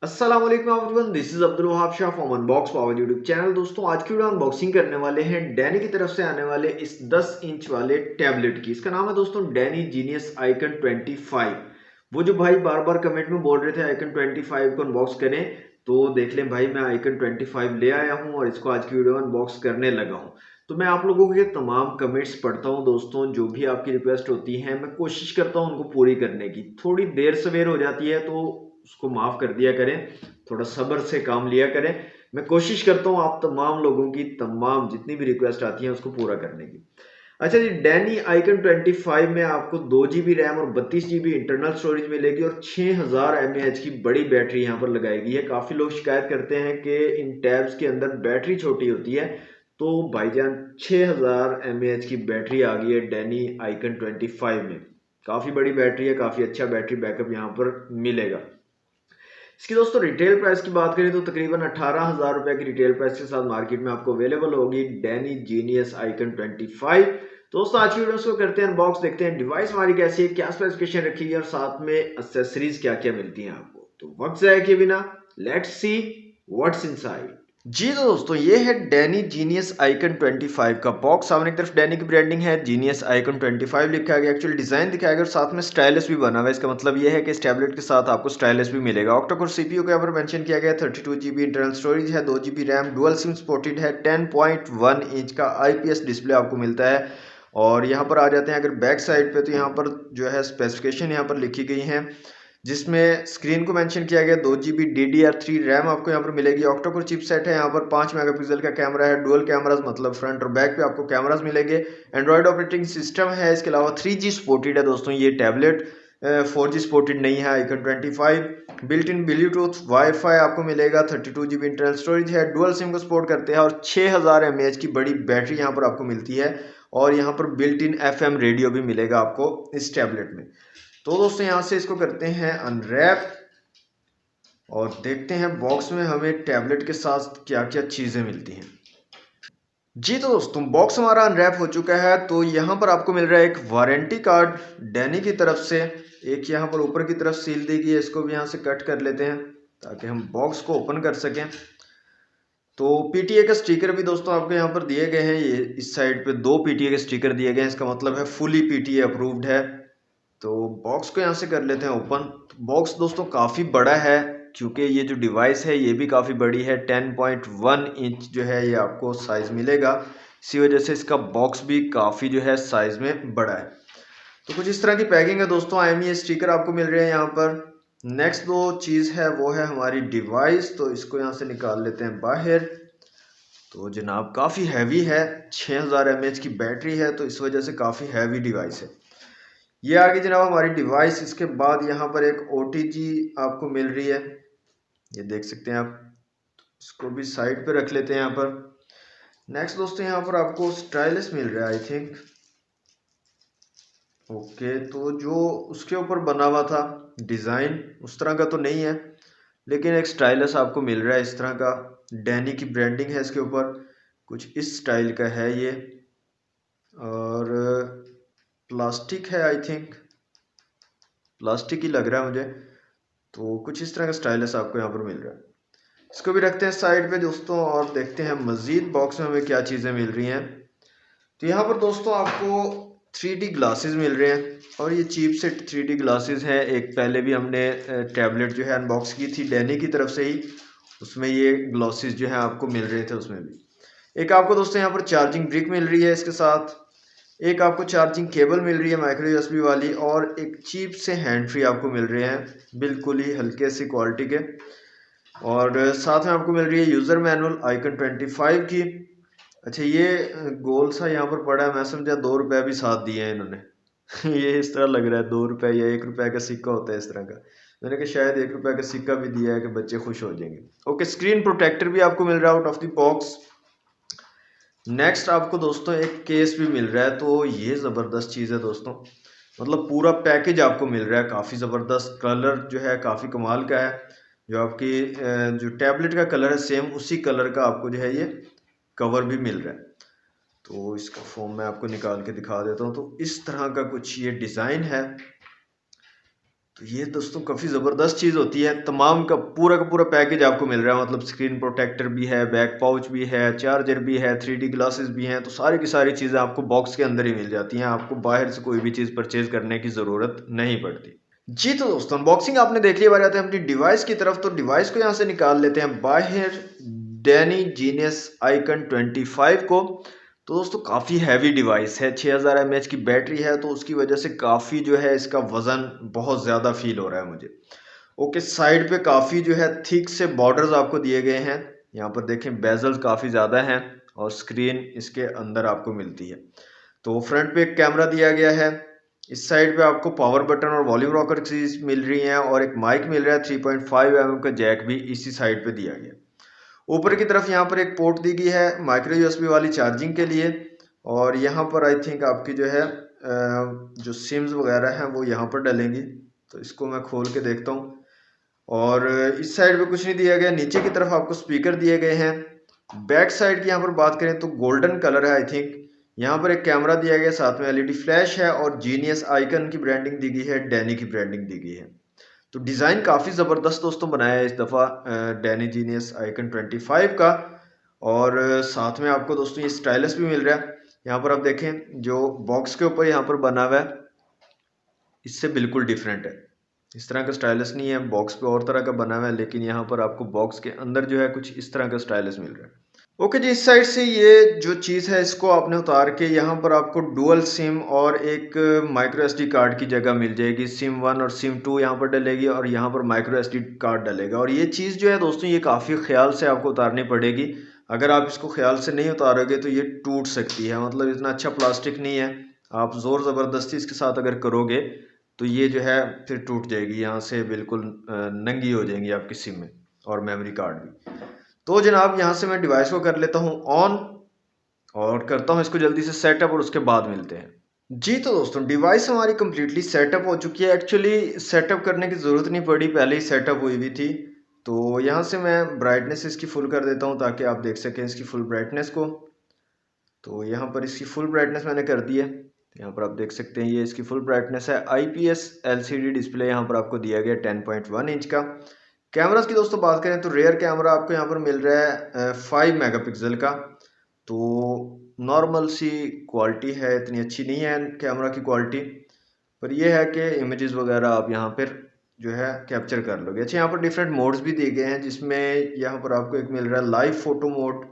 अस्सलाम वालेकुम everyone, this is Abdul Wahab Shah from unbox power YouTube channel. दोस्तों आज की वीडियो अनबॉक्सिंग करने वाले हैं डैनी की तरफ से आने वाले इस 10 इंच वाले टैबलेट की। इसका नाम है दोस्तों डैनी जीनियस आइकन 25। वो जो भाई बार बार कमेंट में बोल रहे थे आइकन 25 को अनबॉक्स करें, तो देख लें भाई, मैं आइकन 25 ले आया हूं और इसको आज की वीडियो में अनबॉक्स करने लगा हूं। तो मैं आप लोगों के तमाम कमेंट्स पढ़ता हूं दोस्तों, जो भी आपकी रिक्वेस्ट होती है मैं कोशिश करता हूं उनको पूरी करने की। थोड़ी देर सवेर हो जाती है तो उसको माफ कर दिया करें, थोड़ा सब्र से काम लिया करें। मैं कोशिश करता हूं आप तमाम लोगों की तमाम जितनी भी रिक्वेस्ट आती है उसको पूरा करने की। अच्छा जी, डैनी आइकन 25 में आपको 2 GB रैम और 32 GB इंटरनल स्टोरेज मिलेगी और 6000 mAh की बड़ी बैटरी यहाँ पर लगाई गई है। काफी लोग शिकायत करते हैं कि इन टैब्स के अंदर बैटरी छोटी होती है, तो भाईजान 6000 mAh की बैटरी आ गई है डैनी आइकन 25 में। काफी बड़ी बैटरी है, काफी अच्छा बैटरी बैकअप यहाँ पर मिलेगा। इसकी दोस्तों रिटेल प्राइस की बात करें तो तकरीबन 18,000 रुपए की रिटेल प्राइस के साथ मार्केट में आपको अवेलेबल होगी डैनी जीनियस आइकन 25। दोस्तों आज की वीडियो को करते हैं अनबॉक्स, देखते हैं डिवाइस हमारी कैसी है, क्या स्पेसिफिकेशन रखी है और साथ में एक्सेसरीज क्या क्या मिलती हैं आपको। तो वक्त जाए किए बिना लेट्स सी व्हाट्स इनसाइड। जी तो दोस्तों ये है डैनी जीनियस आइकन 25 का बॉक्स। सामने की तरफ डैनी की ब्रांडिंग है, जीनियस आइकन 25 लिखा गया, एक्चुअल डिजाइन दिखाया गया और साथ में स्टाइलिश भी बना हुआ है। इसका मतलब ये है कि इस टैबलेट के साथ आपको स्टाइलिश भी मिलेगा। ऑक्टा कोर सीपीयू के यहाँ पर मेंशन किया गया है, 32 GB इंटरनल स्टोरेज है, 2 GB RAM, dual SIM supported है, 10.1 इंच का IPS डिस्प्ले आपको मिलता है। और यहाँ पर आ जाते हैं अगर बैक साइड पे, तो यहाँ पर जो है स्पेसिफिकेशन यहाँ पर लिखी गई है, जिसमें स्क्रीन को मेंशन किया गया 2 GB DDR3 रैम आपको यहाँ पर मिलेगी। ऑक्टा कोर चिपसेट है, यहाँ पर 5 मेगापिक्सल का कैमरा है, डुअल कैमरास मतलब फ्रंट और बैक पे आपको कैमरास मिलेंगे। एंड्रॉयड ऑपरेटिंग सिस्टम है, इसके अलावा 3G सपोर्टेड है दोस्तों ये टैबलेट, 4G सपोर्टेड नहीं है icon 25। Built in Bluetooth wifi आपको मिलेगा, 32 GB इंटरनल स्टोरेज है, डुअल सिम को सपोर्ट करते हैं और 6000 mAh की बड़ी बैटरी यहाँ पर आपको मिलती है। और यहाँ पर बिल्ट इन FM रेडियो भी मिलेगा आपको इस टैबलेट में। तो दोस्तों यहाँ से इसको करते हैं अनरैप और देखते हैं बॉक्स में हमें टैबलेट के साथ क्या क्या चीजें मिलती हैं। जी तो दोस्तों बॉक्स हमारा अनरैप हो चुका है। तो यहाँ पर आपको मिल रहा है एक वारंटी कार्ड डैनी की तरफ से, एक यहाँ पर ऊपर की तरफ सील दी गई है, इसको भी यहाँ से कट कर लेते हैं ताकि हम बॉक्स को ओपन कर सकें। तो पीटीए का स्टिकर भी दोस्तों आपको यहाँ पर दिए गए हैं, ये इस साइड पे 2 पीटीए के स्टिकर दिए गए हैं, इसका मतलब है फुली पीटीए अप्रूव्ड है। तो बॉक्स को यहाँ से कर लेते हैं ओपन। बॉक्स दोस्तों काफ़ी बड़ा है, क्योंकि ये जो डिवाइस है ये भी काफ़ी बड़ी है, 10.1 इंच जो है ये आपको साइज़ मिलेगा, इसी वजह से इसका बॉक्स भी काफ़ी जो है साइज़ में बड़ा है। तो कुछ इस तरह की पैकिंग है दोस्तों। IMEI स्टिकर आपको मिल रहे हैं यहाँ पर। नेक्स्ट दो चीज़ है वो है हमारी डिवाइस, तो इसको यहाँ से निकाल लेते हैं बाहर। तो जनाब काफ़ी हैवी है, 6000 mAh की बैटरी है, तो इस वजह से काफ़ी हैवी डिवाइस है। ये आ गई जनाब हमारी डिवाइस। इसके बाद यहाँ पर एक OTG आपको मिल रही है, ये देख सकते हैं आप। इसको भी साइड पे रख लेते हैं यहाँ पर। नेक्स्ट दोस्तों यहाँ पर आपको स्टाइलिस मिल रहा है आई थिंक। ओके, तो जो उसके ऊपर बना हुआ था डिज़ाइन उस तरह का तो नहीं है, लेकिन एक स्टाइलस आपको मिल रहा है इस तरह का। डैनी की ब्रांडिंग है इसके ऊपर, कुछ इस स्टाइल का है ये, और प्लास्टिक है आई थिंक, प्लास्टिक ही लग रहा है मुझे। तो कुछ इस तरह का स्टाइलस आपको यहाँ पर मिल रहा है। इसको भी रखते हैं साइड पे दोस्तों और देखते हैं मज़ीद बॉक्स में हमें क्या चीज़ें मिल रही हैं। तो यहाँ पर दोस्तों आपको 3D ग्लासेस मिल रहे हैं, और ये चीप से 3D ग्लासेस हैं। एक पहले भी हमने टैबलेट जो है अनबॉक्स की थी डैनी की तरफ से ही, उसमें ये ग्लासेस जो है आपको मिल रहे थे उसमें भी। एक आपको दोस्तों यहाँ पर चार्जिंग ब्रिक मिल रही है इसके साथ, एक आपको चार्जिंग केबल मिल रही है माइक्रो USB वाली, और एक चीप से हैंड फ्री आपको मिल रहे हैं बिल्कुल ही हल्के सी क्वालिटी के। और साथ में आपको मिल रही है यूज़र मैनुअल आइकन 25 की। अच्छा, ये गोल सा यहाँ पर पड़ा है, मैं समझा 2 रुपये भी साथ दिए हैं इन्होंने। ये इस तरह लग रहा है 2 रुपये या 1 रुपये का सिक्का होता है इस तरह का। मैंने कहा शायद 1 रुपये का सिक्का भी दिया है कि बच्चे खुश हो जाएंगे। ओके, स्क्रीन प्रोटेक्टर भी आपको मिल रहा है out of the box. Next आपको दोस्तों एक केस भी मिल रहा है, तो ये ज़बरदस्त चीज़ है दोस्तों, मतलब पूरा पैकेज आपको मिल रहा है। काफ़ी ज़बरदस्त कलर जो है काफ़ी कमाल का है, जो आपकी जो टैबलेट का कलर है सेम उसी कलर का आपको जो है ये कवर भी मिल रहा है। तो इसका फॉर्म मैं आपको निकाल के दिखा देता हूँ। तो इस तरह का कुछ ये डिज़ाइन है। तो ये दोस्तों काफ़ी ज़बरदस्त चीज़ होती है। तमाम का पूरा पैकेज आपको मिल रहा है, मतलब स्क्रीन प्रोटेक्टर भी है, बैक पाउच भी है, चार्जर भी है, 3D ग्लासेस भी हैं। तो सारी की सारी चीज़ें आपको बॉक्स के अंदर ही मिल जाती हैं, आपको बाहर से कोई भी चीज़ परचेज करने की ज़रूरत नहीं पड़ती। जी तो दोस्तों, अनबॉक्सिंग आपने देख लिया। बारी आते हैं अपनी डिवाइस की तरफ। तो डिवाइस को यहाँ से निकाल लेते हैं बाहर, डैनी जीनियस आइकन 25 को। तो दोस्तों काफ़ी हैवी डिवाइस है, 6000 mAh की बैटरी है, तो उसकी वजह से काफ़ी जो है इसका वज़न बहुत ज़्यादा फील हो रहा है मुझे। ओके, साइड पे काफ़ी जो है थिक से बॉर्डर्स आपको दिए गए हैं। यहाँ पर देखें बेजल्स काफ़ी ज़्यादा हैं और स्क्रीन इसके अंदर आपको मिलती है। तो फ्रंट पे एक कैमरा दिया गया है। इस साइड पे आपको पावर बटन और वॉल्यूम रॉकर चीज मिल रही है और एक माइक मिल रहा है। 3.5 mm का जैक भी इसी साइड पे दिया गया। ऊपर की तरफ यहाँ पर एक पोर्ट दी गई है माइक्रो यूएसबी वाली चार्जिंग के लिए। और यहाँ पर आई थिंक आपकी जो है जो सिम्स वगैरह हैं वो यहाँ पर डलेंगी। तो इसको मैं खोल के देखता हूँ। और इस साइड पे कुछ नहीं दिया गया। नीचे की तरफ आपको स्पीकर दिए गए हैं। बैक साइड की यहाँ पर बात करें तो गोल्डन कलर है आई थिंक। यहाँ पर एक कैमरा दिया गया, साथ में एलईडी फ्लैश है और जीनियस आइकन की ब्रांडिंग दी गई है, डैनी की ब्रांडिंग दी गई है। तो डिज़ाइन काफ़ी ज़बरदस्त दोस्तों बनाया है इस दफ़ा डैनी जीनियस आइकन 25 का। और साथ में आपको दोस्तों ये स्टाइलस भी मिल रहा है। यहाँ पर आप देखें जो बॉक्स के ऊपर यहाँ पर बना हुआ है इससे बिल्कुल डिफरेंट है। इस तरह का स्टाइलस नहीं है, बॉक्स पे और तरह का बना हुआ है, लेकिन यहाँ पर आपको बॉक्स के अंदर जो है कुछ इस तरह का स्टाइलस मिल रहा है। ओके जी, इस साइड से ये जो चीज़ है इसको आपने उतार के यहाँ पर आपको डुअल सिम और एक माइक्रो एसडी कार्ड की जगह मिल जाएगी। सिम 1 और सिम 2 यहाँ पर डलेगी और यहाँ पर माइक्रो एसडी कार्ड डलेगा। और ये चीज़ जो है दोस्तों ये काफ़ी ख्याल से आपको उतारनी पड़ेगी। अगर आप इसको ख्याल से नहीं उतारोगे तो ये टूट सकती है, मतलब इतना अच्छा प्लास्टिक नहीं है। आप ज़ोर ज़बरदस्ती इसके साथ अगर करोगे तो ये जो है फिर टूट जाएगी, यहाँ से बिल्कुल नंगी हो जाएंगी आपकी सिम में और मेमोरी कार्ड भी। तो जनाब यहाँ से मैं डिवाइस को कर लेता हूँ ऑन और करता हूँ इसको जल्दी से सेटअप और उसके बाद मिलते हैं। जी तो दोस्तों, डिवाइस हमारी कंप्लीटली सेटअप हो चुकी है। एक्चुअली सेटअप करने की ज़रूरत नहीं पड़ी, पहले ही सेटअप हुई भी थी। तो यहाँ से मैं ब्राइटनेस इसकी फुल कर देता हूँ ताकि आप देख सकें इसकी फुल ब्राइटनेस को। तो यहाँ पर इसकी फुल ब्राइटनेस मैंने कर दी है। तो यहाँ पर आप देख सकते हैं ये इसकी फुल ब्राइटनेस है। आईपीएस एलसीडी डिस्प्ले यहाँ पर आपको दिया गया 10.1 इंच का। कैमरास की दोस्तों बात करें तो रेयर कैमरा आपको यहाँ पर मिल रहा है 5 मेगापिक्सल का। तो नॉर्मल सी क्वालिटी है, इतनी अच्छी नहीं है कैमरा की क्वालिटी, पर यह है कि इमेजेस वगैरह आप यहाँ पर जो है कैप्चर कर लोगे। अच्छा, यहाँ पर डिफरेंट मोड्स भी दिए गए हैं, जिसमें यहाँ पर आपको एक मिल रहा है लाइव फोटो मोड।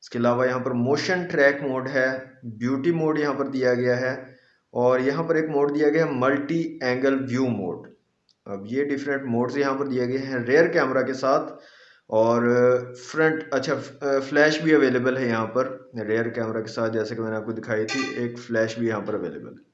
इसके अलावा यहाँ पर मोशन ट्रैक मोड है, ब्यूटी मोड यहाँ पर दिया गया है और यहाँ पर एक मोड दिया गया है मल्टी एंगल व्यू मोड। अब ये डिफरेंट मोड्स यहाँ पर दिए गए हैं रेयर कैमरा के साथ। और फ्रंट अच्छा फ्लैश भी अवेलेबल है यहाँ पर रेयर कैमरा के साथ, जैसे कि मैंने आपको दिखाई थी, एक फ्लैश भी यहाँ पर अवेलेबल है।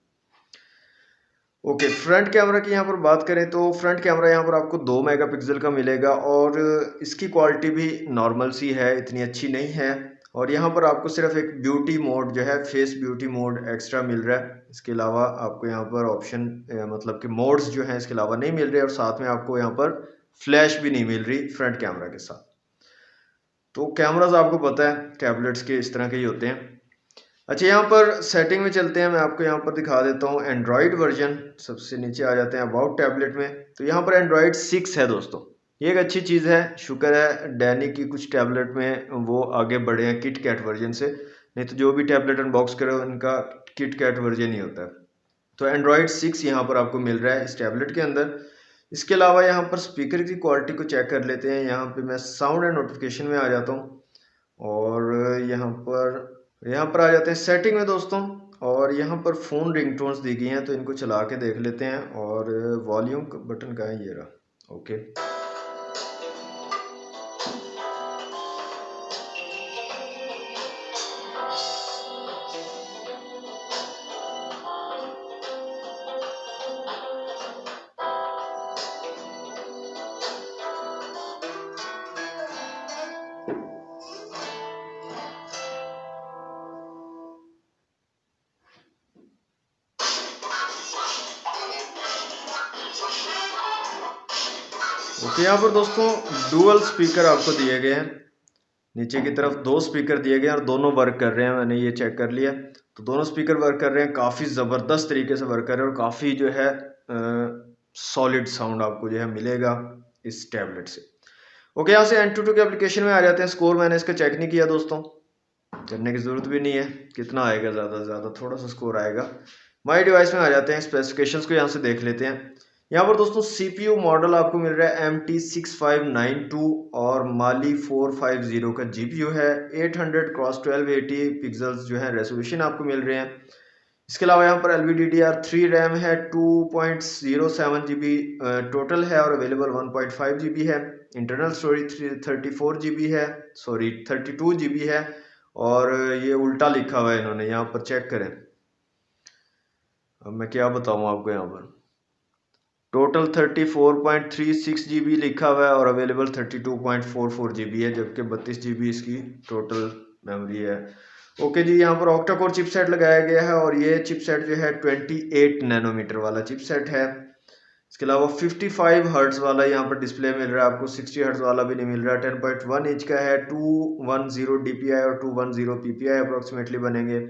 ओके, फ्रंट कैमरा की यहाँ पर बात करें तो फ्रंट कैमरा यहाँ पर आपको 2 मेगापिक्सल का मिलेगा और इसकी क्वालिटी भी नॉर्मल सी है, इतनी अच्छी नहीं है। और यहाँ पर आपको सिर्फ एक ब्यूटी मोड जो है फेस ब्यूटी मोड एक्स्ट्रा मिल रहा है। इसके अलावा आपको यहाँ पर ऑप्शन मतलब कि मोड्स जो हैं इसके अलावा नहीं मिल रहे और साथ में आपको यहाँ पर फ्लैश भी नहीं मिल रही फ्रंट कैमरा के साथ। तो कैमराज आपको पता है टैबलेट्स के इस तरह के ही होते हैं। अच्छा, यहाँ पर सेटिंग में चलते हैं, मैं आपको यहाँ पर दिखा देता हूँ एंड्रॉयड वर्जन। सबसे नीचे आ जाते हैं अबाउट टैबलेट में। तो यहाँ पर एंड्रॉयड 6 है दोस्तों, ये एक अच्छी चीज़ है। शुक्र है डैनी की कुछ टैबलेट में वो आगे बढ़े हैं किट कैट वर्जन से, नहीं तो जो भी टैबलेट अनबॉक्स करे उनका किट कैट वर्जन ही होता है। तो एंड्रॉयड 6 यहाँ पर आपको मिल रहा है इस टैबलेट के अंदर। इसके अलावा यहाँ पर स्पीकर की क्वालिटी को चेक कर लेते हैं। यहाँ पर मैं साउंड एंड नोटिफिकेशन में आ जाता हूँ और यहाँ पर आ जाते हैं सेटिंग में दोस्तों। और यहाँ पर फ़ोन रिंगटोन्स दी गई हैं, तो इनको चला के देख लेते हैं। और वॉल्यूम बटन का है, ये रहा। ओके, ओके, यहाँ पर दोस्तों डुअल स्पीकर आपको दिए गए हैं। नीचे की तरफ 2 स्पीकर दिए गए हैं और दोनों वर्क कर रहे हैं, मैंने ये चेक कर लिया। तो दोनों स्पीकर वर्क कर रहे हैं, काफ़ी ज़बरदस्त तरीके से वर्क कर रहे हैं और काफ़ी जो है सॉलिड साउंड आपको जो है मिलेगा इस टैबलेट से। ओके, यहाँ से एंटूटू के एप्लीकेशन में आ जाते हैं। स्कोर मैंने इसका चेक नहीं किया दोस्तों, करने की ज़रूरत भी नहीं है। कितना आएगा, ज़्यादा से ज़्यादा थोड़ा सा स्कोर आएगा। माई डिवाइस में आ जाते हैं, स्पेसिफिकेशंस को यहाँ से देख लेते हैं। यहाँ पर दोस्तों CPU मॉडल आपको मिल रहा है MT6592 और माली 450 का GPU है। 800 क्रॉस 1280 पिक्सल्स जो है रेजोल्यूशन आपको मिल रहे हैं। इसके अलावा यहाँ पर LPDDR3 रैम है, 2.07 GB टोटल है और अवेलेबल 1.5 GB है। इंटरनल स्टोरेज 34 GB है, सॉरी 32 GB है। और ये उल्टा लिखा हुआ है इन्होंने, यहाँ पर चेक करें। अब मैं क्या बताऊँ आपको, यहाँ पर टोटल 34.36 GB लिखा हुआ है और अवेलेबल 32.44 GB है, जबकि 32 GB इसकी टोटल मेमोरी है। ओके जी, यहाँ पर ऑक्टा कोर चिपसेट लगाया गया है और ये चिपसेट जो है 28 नैनोमीटर वाला चिपसेट है। इसके अलावा 55 हर्ट्ज वाला यहाँ पर डिस्प्ले मिल रहा है आपको, 60 हर्ट्ज वाला भी नहीं मिल रहा। 10.1 इंच का है, 210 DPI और 210 PPI अप्रोक्सीमेटली बनेंगे।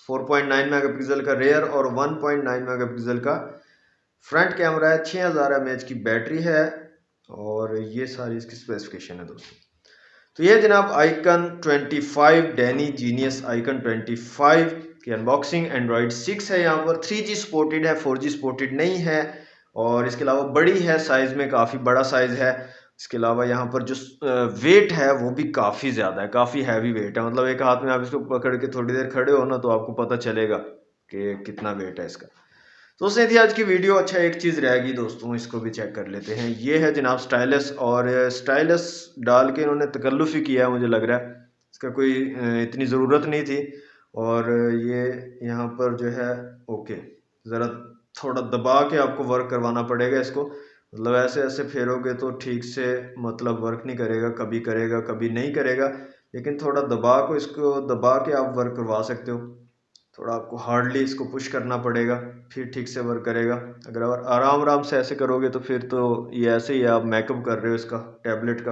4.9 मेगापिक्सल का रेयर और 1.9 मेगापिक्सल का फ्रंट कैमरा है। 6000 mAh की बैटरी है और ये सारी इसकी स्पेसिफिकेशन है दोस्तों। तो ये जनाब आइकन 25 डैनी जीनियस आइकन 25 की अनबॉक्सिंग। एंड्रॉयड 6 है, यहाँ पर 3G सपोर्टेड है, 4G सपोर्टेड नहीं है। और इसके अलावा बड़ी है, साइज़ में काफ़ी बड़ा साइज़ है। इसके अलावा यहाँ पर जो वेट है वो भी काफ़ी ज़्यादा है, काफ़ी हैवी वेट है। मतलब एक हाथ में आप इसको पकड़ के थोड़ी देर खड़े हो ना तो आपको पता चलेगा कि कितना वेट है इसका। तो उसने थी आज की वीडियो। अच्छा, एक चीज़ रहेगी दोस्तों, इसको भी चेक कर लेते हैं। ये है जनाब स्टाइलस, और स्टाइलस डाल के इन्होंने तकल्लुफ़ ही किया है मुझे लग रहा है। इसका कोई इतनी ज़रूरत नहीं थी। और ये यहाँ पर जो है, ओके, ज़रा थोड़ा दबा के आपको वर्क करवाना पड़ेगा इसको। मतलब ऐसे ऐसे फेरोगे तो ठीक से मतलब वर्क नहीं करेगा, कभी करेगा कभी नहीं करेगा। लेकिन थोड़ा दबा को इसको दबा के आप वर्क करवा सकते हो। थोड़ा आपको हार्डली इसको पुश करना पड़ेगा, फिर ठीक से वर्क करेगा। अगर आप आराम आराम से ऐसे करोगे तो फिर तो ये ऐसे ही आप मेकअप कर रहे हो, इसका टैबलेट का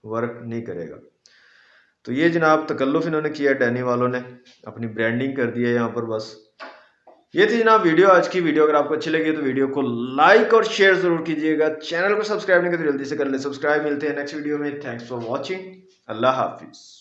वर्क नहीं करेगा। तो ये जनाब तकल्लुफ़ इन्होंने किया, डैनी वालों ने अपनी ब्रांडिंग कर दी है यहाँ पर। बस ये थी जनाब वीडियो, आज की वीडियो। अगर आपको अच्छी लगी तो वीडियो को लाइक और शेयर जरूर कीजिएगा। चैनल को सब्सक्राइब नहीं किया तो जल्दी से कर ले सब्सक्राइब। मिलते हैं नेक्स्ट वीडियो में। Thanks for watching. अल्लाह हाफिज़।